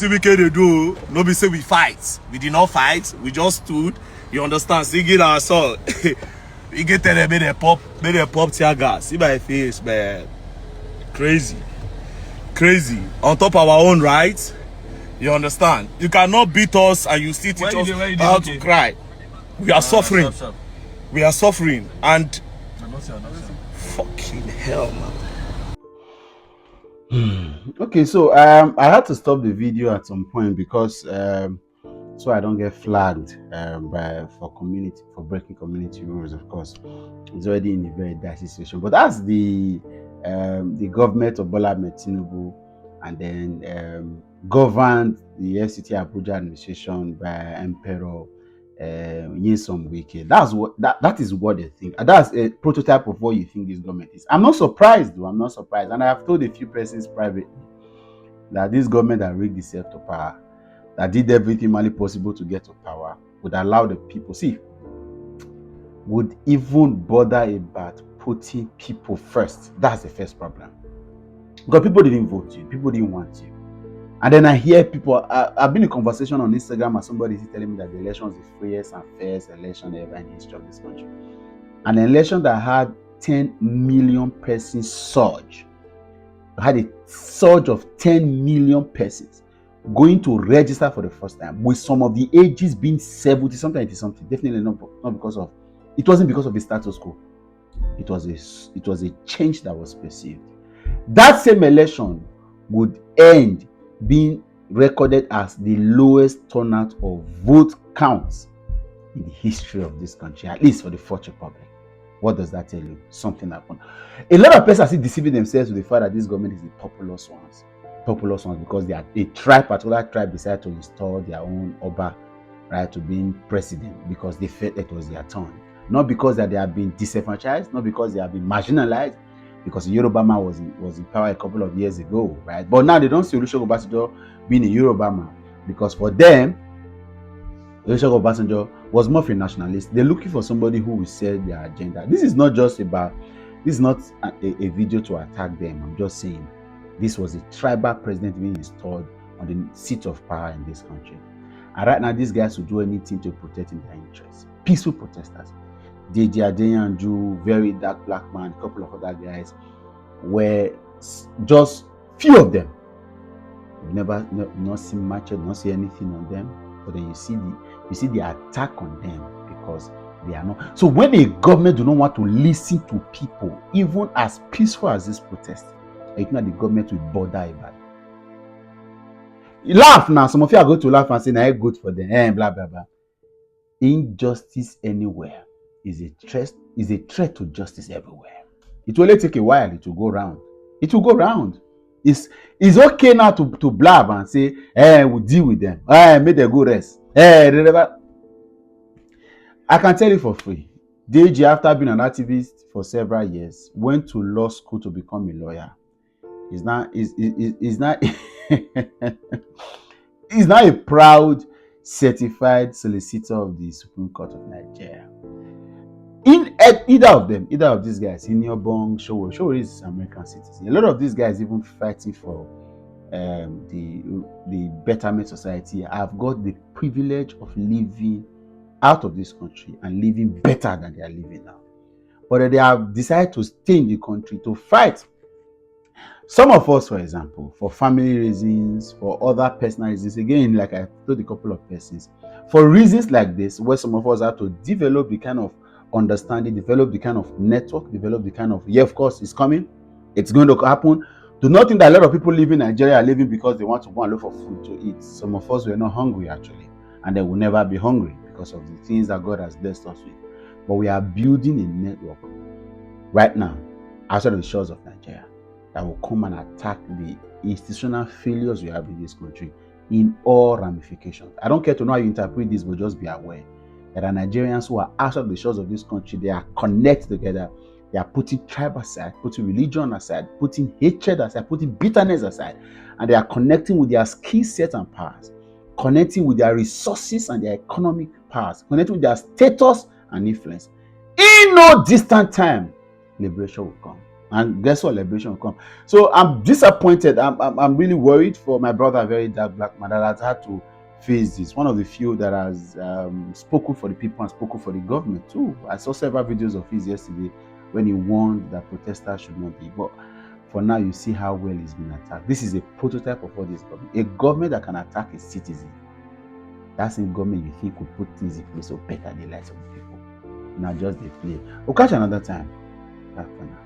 See, we can do. Nobody say we fight. We did not fight. We just stood. You understand? Singing our song. We get tell them, made them pop tear gas. See my face, man. Crazy. Crazy. On top of our own rights. You understand? You cannot beat us and you still teach us how to cry. We are suffering. We are suffering. And fucking hell, man. Okay, so I had to stop the video at some point because so I don't get flagged for breaking community rules. Of course, it's already in a very dicey situation. But that's the government of Bola Ahmed Tinubu, and then governed the FCT Abuja administration by Emperor Nyesom Wike. That is what they think. And that's a prototype of what you think this government is. I'm not surprised, though. I'm not surprised, and I have told a few persons privately that this government that rigged itself to power, that did everything humanly possible to get to power, would allow the people, would even bother about putting people first. That's the first problem. Because people didn't vote you, people didn't want you. And then I hear people, I've been in conversation on Instagram and somebody is telling me that the election was the freest and fairest election ever in the history of this country. An election that had 10 million persons surge, had a surge of 10 million persons going to register for the first time, with some of the ages being 70 something, 80 something. Definitely not because of, it wasn't because of the status quo. It was a change that was perceived. That same election would end being recorded as the lowest turnout of vote counts in the history of this country, at least for the Fourth Republic. What does that tell you? Something happened. A lot of persons are still deceiving themselves with the fact that this government is the populous ones because they are a particular tribe decided to install their own Oba, right, to being president because they felt it was their turn. Not because that they have been disenfranchised, not because they have been marginalized, because Yoruba man was in power a couple of years ago, right? But now they don't see Olusegun Obasanjo being a Yoruba man, because for them, Olusegun Obasanjo was more of a nationalist. They're looking for somebody who will sell their agenda. This is not a video to attack them. I'm just saying this was a tribal president being installed on the seat of power in this country. And right now, these guys will do anything to protect their interests. Peaceful protesters. Deji Adeyanju, very dark black man, a couple of other guys, were just few of them. You've never not seen matches, not see anything on them, but then you see the attack on them because they are not. So when the government do not want to listen to people, even as peaceful as this protest, it's not the government will bother about it. You laugh now. Some of you are going to laugh and say, "Nah, good for them," blah blah blah. Injustice anywhere is a threat to justice everywhere. It will only take a while. It will go round. It will go round. It's okay now to blab and say, we'll deal with them. Make them go rest. I can tell you for free. Deji, after being an activist for several years, went to law school to become a lawyer. He's not he's not a proud certified solicitor of the Supreme Court of Nigeria. In either of these guys, Senior Bong, Showo is American citizen. A lot of these guys even fighting for the betterment society have got the privilege of living out of this country and living better than they are living now. But they have decided to stay in the country to fight. Some of us, for example, for family reasons, for other personal reasons, again, like I told a couple of persons, for reasons like this, where some of us have to develop the kind of understanding, develop the kind of network, develop the kind of, of course, it's coming, it's going to happen. Do not think that a lot of people live in Nigeria are living because they want to go and look for food to eat. Some of us were not hungry actually, and they will never be hungry because of the things that God has blessed us with. But we are building a network right now outside of the shores of Nigeria that will come and attack the institutional failures we have in this country in all ramifications. I don't care to know how you interpret this, but just be aware. There are Nigerians who are outside the shores of this country. They are connected together. They are putting tribe aside, putting religion aside, putting hatred aside, putting bitterness aside. And they are connecting with their skill set and powers, connecting with their resources and their economic powers, connecting with their status and influence. In no distant time, liberation will come. And guess what? Liberation will come. So I'm disappointed. I'm really worried for my brother, very dark black man, that has had to face this. One of the few that has spoken for the people and spoken for the government too. I saw several videos of his yesterday when he warned that protesters should not be. But for now, you see how well he's been attacked. This is a prototype of what this government. A government that can attack a citizen. That same government you think could put things in place or better the lives of the people. Now just they play. We'll catch another time. Bye for now.